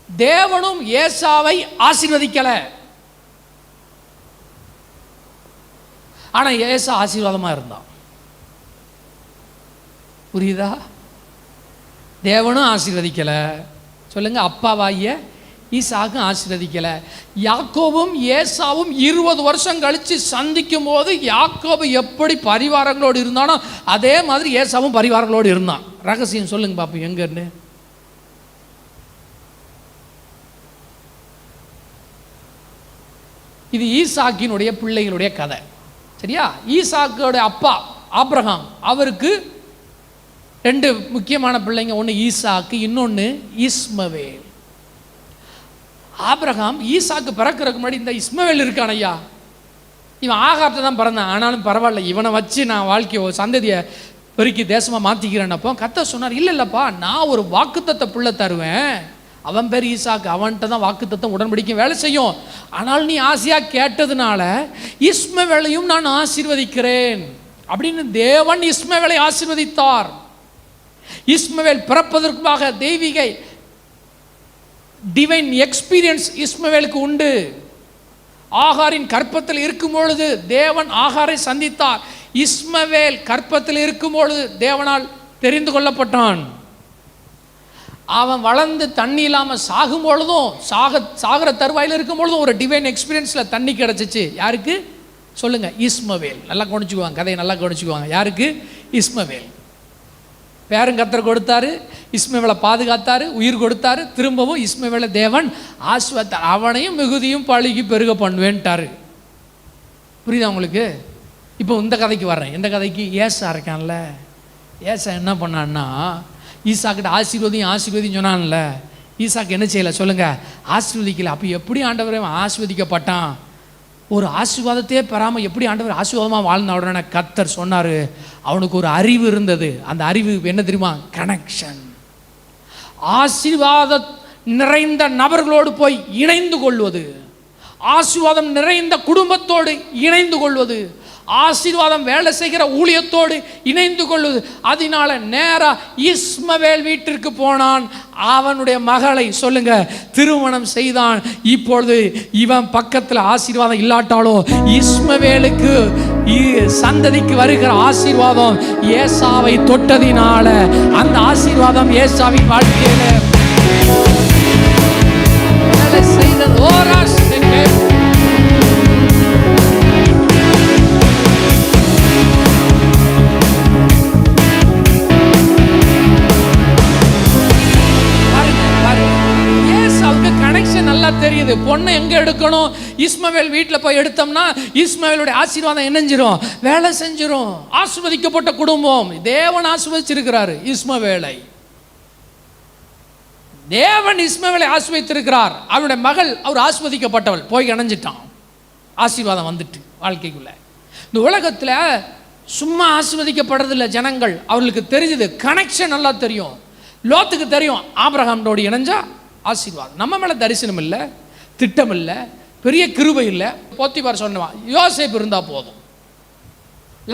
தேவனும் ஏசாவை ஆசீர்வதிக்கலை. ஆனா ஏசா ஆசீர்வாதமா இருந்தான். புரியுதா? தேவனும் ஆசீர்வதிக்கல. சொல்லுங்க, அப்பாவாகிய ஈசாக்கும் ஆசீர்வதிக்கல. யாக்கோபும் ஏசாவும் 20 வருஷம் கழிச்சு சந்திக்கும் போது யாக்கோபு எப்படி பரிவாரங்களோடு இருந்தானோ அதே மாதிரி ஏசாவும் பரிவாரங்களோடு இருந்தான். ரகசியம் சொல்லுங்க பாப்போம் எங்கன்னு. இது ஈசாக்கினுடைய பிள்ளைகளுடைய கதை. சரியா? ஈசாக்கோட அப்பா ஆபிரகாம், அவருக்கு 2 முக்கியமான பிள்ளைங்க. ஒன்று ஈசாக்கு, இன்னொன்று இஸ்மவேல். ஆபிரகாம் ஈசாக்கு பிறக்கிறதுக்கு முன்னாடி இந்த இஸ்மவேல் இருக்கான் ஐயா, இவன் ஆகாரத்தை தான் பிறந்தான், ஆனாலும் பரவாயில்ல இவனை வச்சு நான் வாழ்க்கையை சந்ததியை பெருக்கி தேசமாக மாற்றிக்கிறேன்னப்போ கர்த்தர் சொன்னார், இல்லைல்லப்பா நான் ஒரு வாக்குத்தத்த பிள்ளை தருவேன், அவன் பேர் ஈசாக்கு, அவன்கிட்ட தான் வாக்குத்தத்தம் உடன்படிக்கை வேலை செய்யும். ஆனால் நீ ஆசையாக கேட்டதுனால இஸ்மவேலையும் நான் ஆசீர்வதிக்கிறேன். அப்படின்னு தேவன் இஸ்மவேலை ஆசீர்வதித்தார். இஸ்மவேல் பிறப்பதற்காக தெய்வீக டிவைன் எக்ஸ்பீரியன்ஸ் இஸ்மவேலுக்கு உண்டு. ஆகாரின் கற்பத்தில் இருக்கும் பொழுது தேவன் ஆகாரை சந்தித்தார். இஸ்மவேல் கற்பத்தில் இருக்கும் பொழுது தேவனால் தெரிந்து கொள்ளப்பட்டான். அவன் வளர்ந்து தண்ணி இல்லாமல் சாகும் பொழுதும் சாகிற தருவாயில் இருக்கும் பொழுதும் ஒரு டிவைன் எக்ஸ்பீரியன்ஸில் தண்ணி கிடச்சிச்சு. யாருக்கு சொல்லுங்க? இஸ்மவேல். நல்லா கவனிச்சுக்குவாங்க, கதையை நல்லா கவனிச்சுக்குவாங்க. யாருக்கு? இஸ்மவேல். பேரும் கர்த்தர் கொடுத்தாரு, இஸ்மவேலை பாதுகாத்தாரு, உயிர் கொடுத்தாரு. திரும்பவும் இஸ்மவேலை தேவன் ஆசீர்வதித்தார். அவனையும் மிகுதியும் பழுகி பெருக பண்ணுவேன்ட்டாரு. புரியுதா உங்களுக்கு? இப்போ இந்த கதைக்கு வர்றேன். இந்த கதைக்கு ஏசா இருக்கான்ல, ஏசா என்ன பண்ணான்னா ஈசாக்கிட்ட ஆசீர்வதின்னு சொன்னான்ல. ஈசாக்கு என்ன செய்யலை சொல்லுங்க? ஆசீர்வதிக்கல. அப்போ எப்படி ஆண்டவரை ஆசீர்வதிக்கப்பட்டான்? ஒரு ஆசீர்வாதத்தையே பெறாமல் எப்படி ஆண்டவர் ஆசீர்வாதமாக வாழ்ந்த உடனே கர்த்தர் சொன்னார், அவனுக்கு ஒரு அறிவு இருந்தது. அந்த அறிவு என்ன தெரியுமா? கனெக்ஷன். ஆசீர்வாதம் நிறைந்த நபர்களோடு போய் இணைந்து கொள்வது, ஆசீர்வாதம் நிறைந்த குடும்பத்தோடு இணைந்து கொள்வது, ஆசீர்வாதம் வேலை செய்கிற ஊழியத்தோடு இணைந்து கொள்வது. அதனால நேரா இஸ்மவேல் வீட்டிற்கு போனான். அவனுடைய மகளை சொல்லுங்க திருமணம் செய்தான். இப்பொழுது இவன் பக்கத்தில் ஆசீர்வாதம் இல்லாட்டாலும் இஸ்மவேலுக்கு சந்ததிக்கு வருகிற ஆசீர்வாதம் ஏசாவை தொட்டதினால அந்த ஆசீர்வாதம் ஏசாவின் வாழ்க்கையில வேலை செய்தது. தெரியுது. பொண்ணை எங்க எடுக்கணும்? இஸ்மவேல் வீட்டில் போய் எடுத்தோம்னா இஸ்மவேலுடைய ஆசீர்வாதம் என்னஞ்சிரும்? வேலை செஞ்சிரும். ஆசீர்வதிக்கப்பட்ட குடும்பம். தேவன் ஆசீர்வதிச்சிருக்கிறாரு இஸ்மவேலை. தேவன் இஸ்மவேலை ஆசீர்வதித்திருக்கிறார். அவருடைய மகள் அவர் ஆசீர்வதிக்கப்பட்டவள். போய் இணைஞ்சிட்டான். ஆசீர்வாதம் வந்துட்டு வாழ்க்கைக்குள்ள. இந்த உலகத்தில் சும்மா ஆசீர்வதிக்கப்படுறதில்லை ஜனங்கள். அவர்களுக்கு தெரிஞ்சது கனெக்ஷன் நல்லா தெரியும். லோத்துக்கு தெரியும் ஆபிரகாமோடு இணைஞ்சா ஆசீர்வாதம். நம்ம மேலே தரிசனம் இல்லை, திட்டம் இல்லை, பெரிய கிருபை இல்லை. போத்திபார் சொன்னவான் யோசேப்பு இருந்தால் போதும்.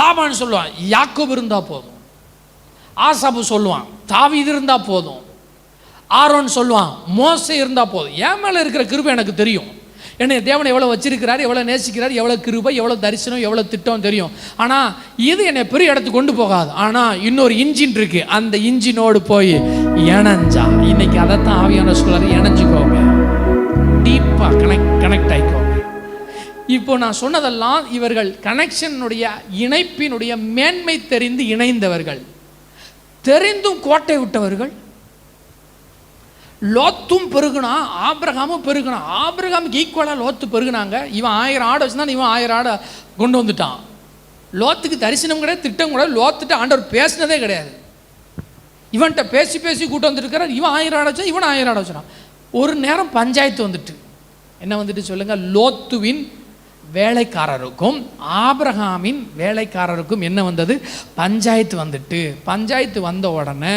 லாபான் சொல்லுவான் யாக்கோபு இருந்தால் போதும். ஆசாபு சொல்லுவான் தாவீது இருந்தால் போதும். ஆரோன் சொல்லுவான் மோசே இருந்தால் போதும். என் மேலே இருக்கிற கிருபை எனக்கு தெரியும். என்னை தேவனை எவ்வளோ வச்சிருக்கிறார், எவ்வளோ நேசிக்கிறார், எவ்வளோ கிருபை, எவ்வளோ தரிசனம், எவ்வளோ திட்டம் தெரியும். ஆனால் இது என்னை பெரிய இடத்துக்கு கொண்டு போகாது. ஆனால் இன்னொரு இன்ஜின் இருக்கு. அந்த இன்ஜினோடு போய் இணைஞ்சா இன்னைக்கு அதைத்தான் ஆவியான சொல்றாரு, இணைஞ்சுக்கோங்க, டீப்பாக கனெக்ட் ஆகிக்கோங்க. இப்போ நான் சொன்னதெல்லாம் இவர்கள் கனெக்ஷனுடைய இணைப்பினுடைய மேன்மை தெரிந்து இணைந்தவர்கள், தெரிந்தும் கோட்டை விட்டவர்கள். லோத்தும் பெருகுனா, ஆபிரகாமும் பெருகுனா. ஆபிரகாமுக்கு ஈக்குவலாக லோத்து பெருகுனாங்க. இவன் 1000 ஆடை வச்சுதான் இவன் 1000 ஆடை கொண்டு வந்துட்டான். லோத்துக்கு தரிசனம் கிடையாது, திட்டம் கிடையாது. லோத்துட்டு ஆண்டவர் பேசினதே கிடையாது. இவன்கிட்ட பேசி பேசி கூட்டு வந்துருக்கிறார். இவன் 1000 ஆடை வச்சா, இவன் 1000 ஆடை வச்சான். ஒரு நேரம் பஞ்சாயத்து வந்துட்டு என்ன வந்துட்டு சொல்லுங்க? லோத்துவின் வேலைக்காரருக்கும் ஆபிரகாமின் வேலைக்காரருக்கும் என்ன வந்தது? பஞ்சாயத்து வந்துட்டு. பஞ்சாயத்து வந்த உடனே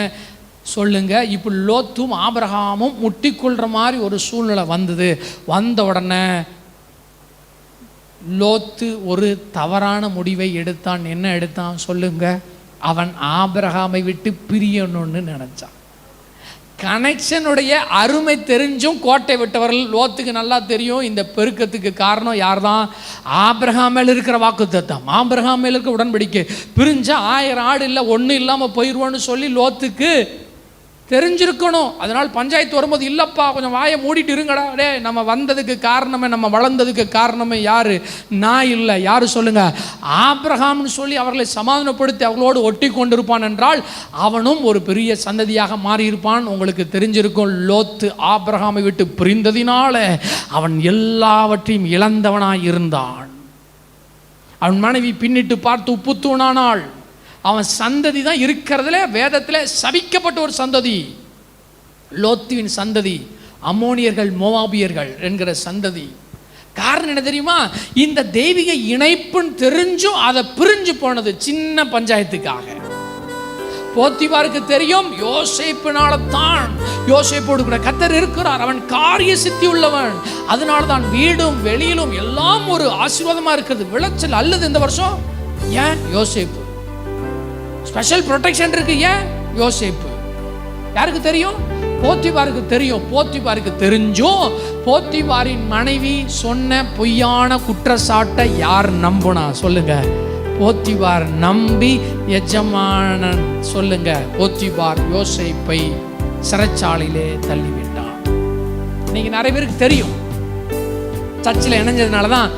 சொல்லுங்க, இப்போ லோத்தும் ஆபிரகாமும் முட்டிக்கொள்கிற மாதிரி ஒரு சூழ்நிலை வந்தது. வந்த உடனே லோத்து ஒரு தவறான முடிவை எடுத்தான். என்ன எடுத்தான் சொல்லுங்க? அவன் ஆபிரகாமை விட்டு பிரியணும்னு நினைச்சான். கனெக்ஷனுடைய அருமை தெரிஞ்சும் கோட்டை விட்டவர்கள். லோத்துக்கு நல்லா தெரியும் இந்த பெருக்கத்துக்கு காரணம் யார் தான்? ஆபிரகாம் மேல் இருக்கிற வாக்குத்தத்தம், ஆபிரகாம் மேல் இருக்கிற உடன்படிக்கை. பிரிஞ்சா 1000 ஆடு இல்லை, ஒன்றும் இல்லாமல் போயிடுவோன்னு சொல்லி லோத்துக்கு தெரிஞ்சிருக்கணும். அதனால் பஞ்சாயத்து வரும்போது இல்லைப்பா கொஞ்சம் வாயை மூடிட்டு இருங்கடா, டே நம்ம வந்ததுக்கு காரணமே, நம்ம வளர்ந்ததுக்கு காரணமே யாரு? நான் இல்லை. யாரு சொல்லுங்க? ஆபிரகாம்னு சொல்லி அவர்களை சமாதானப்படுத்தி அவர்களோடு ஒட்டி கொண்டிருப்பான் என்றால் அவனும் ஒரு பெரிய சந்ததியாக மாறியிருப்பான். உங்களுக்கு தெரிஞ்சிருக்கும், லோத்து ஆபிரகாமை விட்டு பிரிந்ததினால அவன் எல்லாவற்றையும் இழந்தவனாய் இருந்தான். அவன் மனைவி பின்னிட்டு பார்த்து உப்பு தூணானாள். அவன் சந்ததி தான் இருக்கிறதுல வேதத்தில் சபிக்கப்பட்ட ஒரு சந்ததி. லோத்துவின் சந்ததி அம்மோனியர்கள், மோவாபியர்கள் என்கிற சந்ததி. காரணம் என்ன தெரியுமா? இந்த தெய்வீக இணைப்புன்னு தெரிஞ்சும் அதை பிரிஞ்சு போனது சின்ன பஞ்சாயத்துக்காக. போத்திபாருக்கு தெரியும் யோசேப்பினால தான், யோசேப்போடு கூட கர்த்தர் இருக்கிறார், அவன் காரிய சித்தி உள்ளவன். அதனால தான் வீடும் வெளியிலும் எல்லாம் ஒரு ஆசீர்வாதமா இருக்கிறது. விளைச்சல் அல்லது இந்த வருஷம் ஏன் யோசேப்பு ஸ்பெஷல் ப்ரொடெக்ஷன் இருக்கு. ஏன்? யோசேப்பு. யாருக்கு தெரியும்? போத்திபாருக்கு தெரியும். போத்திபாருக்கு தெரிஞ்சும் போத்திபாரின் மனைவி சொன்ன பொய்யான குற்றச்சாட்டை யார் நம்புனா சொல்லுங்க? போத்திபார் நம்பி எஜமானன் சொல்லுங்க. போத்திபார் யோசேப்பை சிறைச்சாலையிலே தள்ளிவிட்டான். இன்னைக்கு நிறைய பேருக்கு தெரியும். சர்ச்சில் இணைஞ்சதுனால தான்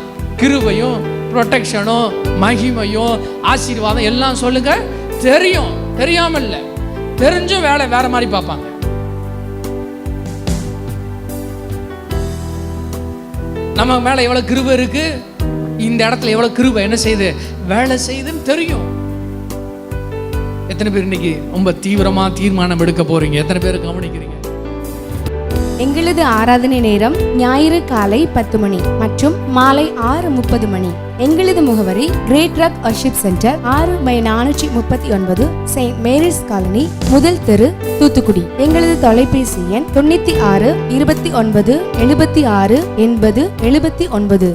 கிருபையும் ப்ரொடெக்ஷனும் மகிமையும் ஆசீர்வாதம் எல்லாம் சொல்லுங்க தெரியும். தெரியாம இல்லை, தெரிஞ்சும் வேலை வேற மாதிரி பார்ப்பாங்க. நம்ம மேல எவ்வளவு கிருபை இருக்கு, இந்த இடத்துல எவ்வளவு கிருபை என்ன செய்யுது, வேலை செய்யுதுன்னு தெரியும். எத்தனை பேர் இன்னைக்கு ரொம்ப தீவிரமா தீர்மானம் எடுக்க போறீங்க? எத்தனை பேர் கவனிக்கிறீங்க? எங்களது ஆராதனை நேரம் ஞாயிறு காலை 10 மணி மற்றும் மாலை 6:30 மணி. எங்களது முகவரி Great Rock Worship Centre, 6/439 Saint Mary's Colony, முதல் தெரு, தூத்துக்குடி. எங்களது தொலைபேசி எண் 96 29 76 80 79.